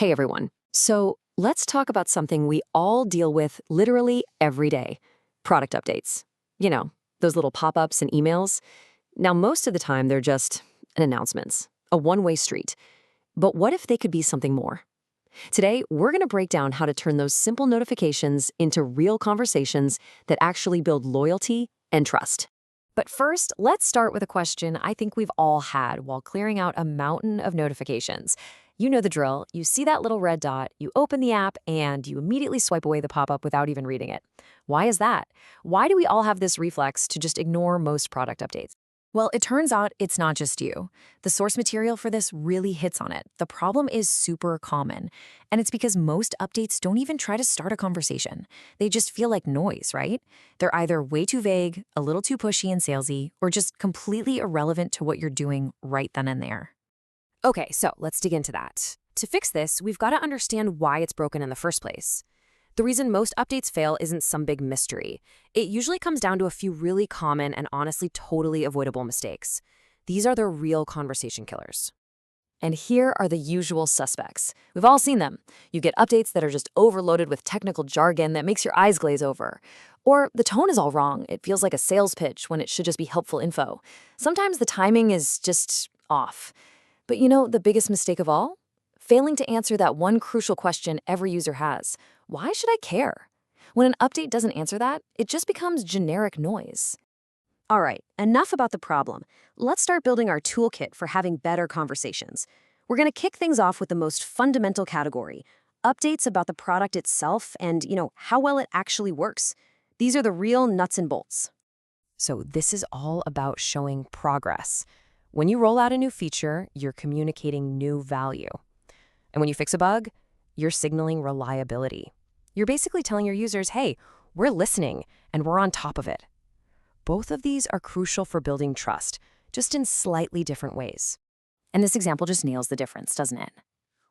Hey everyone. So let's talk about something we all deal with literally every day: product updates. You know, those little pop ups and emails. Now, most of the time, they're just announcements, a one-way street. But what if they could be something more? Today, we're going to break down how to turn those simple notifications into real conversations that actually build loyalty and trust. But first, let's start with a question I think we've all had while clearing out a mountain of notifications. You know the drill. You see that little red dot, you open the app, and you immediately swipe away the pop-up without even reading it. Why is that? Why do we all have this reflex to just ignore most product updates? Well, it turns out it's not just you. The source material for this really hits on it. The problem is super common, and it's because most updates don't even try to start a conversation. They just feel like noise, right? They're either way too vague, a little too pushy and salesy, or just completely irrelevant to what you're doing right then and there. Okay, so let's dig into that. To fix this, we've got to understand why it's broken in the first place. The reason most updates fail isn't some big mystery. It usually comes down to a few really common and honestly totally avoidable mistakes. These are the real conversation killers. And here are the usual suspects. We've all seen them. You get updates that are just overloaded with technical jargon that makes your eyes glaze over. Or the tone is all wrong. It feels like a sales pitch when it should just be helpful info. Sometimes the timing is just off. But you know the biggest mistake of all? Failing to answer that one crucial question every user has. Why should I care? When an update doesn't answer that, it just becomes generic noise. All right, enough about the problem. Let's start building our toolkit for having better conversations. We're going to kick things off with the most fundamental category: updates about the product itself and, how well it actually works. These are the real nuts and bolts. So this is all about showing progress. When you roll out a new feature, you're communicating new value. And when you fix a bug, you're signaling reliability. You're basically telling your users, hey, we're listening and we're on top of it. Both of these are crucial for building trust, just in slightly different ways. And this example just nails the difference, doesn't it?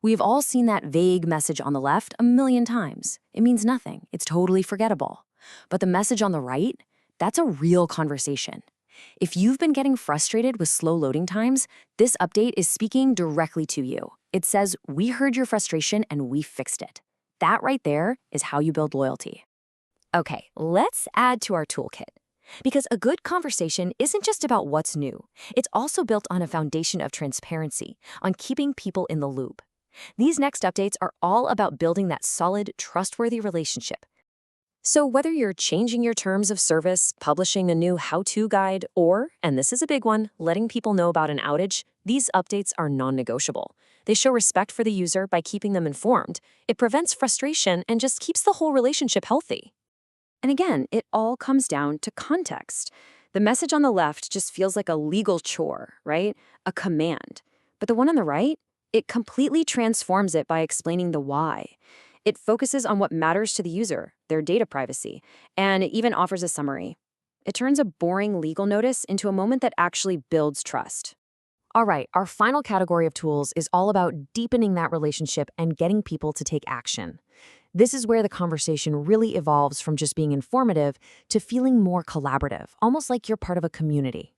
We've all seen that vague message on the left a million times. It means nothing. It's totally forgettable. But the message on the right, that's a real conversation. If you've been getting frustrated with slow loading times, this update is speaking directly to you. It says, we heard your frustration and we fixed it. That right there is how you build loyalty. Okay, let's add to our toolkit. Because a good conversation isn't just about what's new. It's also built on a foundation of transparency, on keeping people in the loop. These next updates are all about building that solid, trustworthy relationship. So whether you're changing your terms of service, publishing a new how-to guide, or, and this is a big one, letting people know about an outage, these updates are non-negotiable. They show respect for the user by keeping them informed. It prevents frustration and just keeps the whole relationship healthy. And again, it all comes down to context. The message on the left just feels like a legal chore, right? A command. But the one on the right, it completely transforms it by explaining the why. It focuses on what matters to the user, their data privacy, and it even offers a summary. It turns a boring legal notice into a moment that actually builds trust. All right, our final category of tools is all about deepening that relationship and getting people to take action. This is where the conversation really evolves from just being informative to feeling more collaborative, almost like you're part of a community.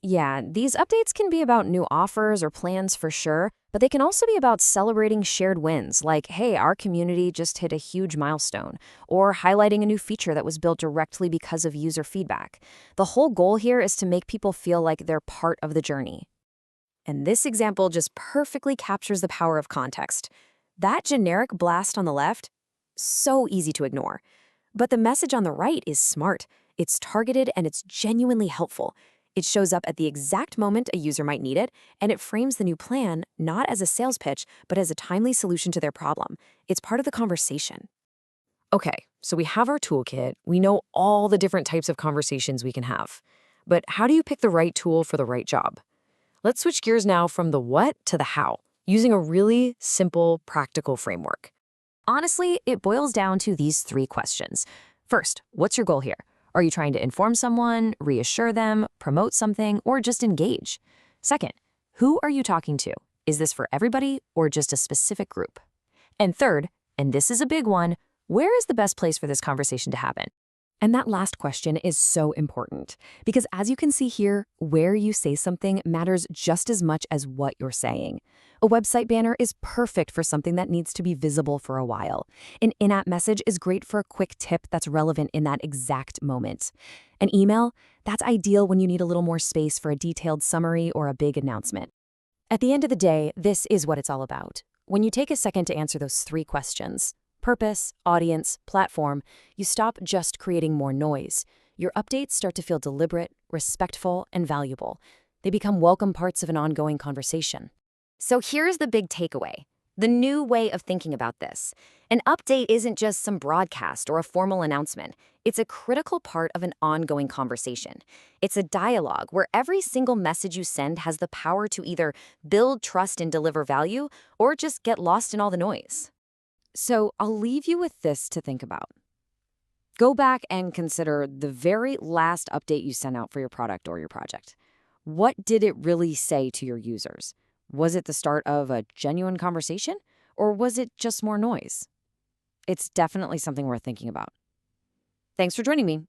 Yeah, these updates can be about new offers or plans for sure, but they can also be about celebrating shared wins, like, hey, our community just hit a huge milestone, or highlighting a new feature that was built directly because of user feedback. The whole goal here is to make people feel like they're part of the journey. And this example just perfectly captures the power of context. That generic blast on the left, so easy to ignore. But the message on the right is smart. It's targeted and it's genuinely helpful. It shows up at the exact moment a user might need it, and it frames the new plan not as a sales pitch, but as a timely solution to their problem. It's part of the conversation. Okay, so we have our toolkit. We know all the different types of conversations we can have. But how do you pick the right tool for the right job? Let's switch gears now from the what to the how, using a really simple, practical framework. Honestly, it boils down to these three questions. First, what's your goal here? Are you trying to inform someone, reassure them, promote something, or just engage? Second, who are you talking to? Is this for everybody or just a specific group? And third, and this is a big one, where is the best place for this conversation to happen? And that last question is so important because, as you can see here, where you say something matters just as much as what you're saying. A website banner is perfect for something that needs to be visible for a while. An in-app message is great for a quick tip that's relevant in that exact moment. An email, that's ideal when you need a little more space for a detailed summary or a big announcement. At the end of the day, this is what it's all about. When you take a second to answer those three questions, purpose, audience, platform, you stop just creating more noise. Your updates start to feel deliberate, respectful, and valuable. They become welcome parts of an ongoing conversation. So here's the big takeaway. The new way of thinking about this. An update isn't just some broadcast or a formal announcement. It's a critical part of an ongoing conversation. It's a dialogue where every single message you send has the power to either build trust and deliver value or just get lost in all the noise. So I'll leave you with this to think about. Go back and consider the very last update you sent out for your product or your project. What did it really say to your users? Was it the start of a genuine conversation, or was it just more noise? It's definitely something worth thinking about. Thanks for joining me.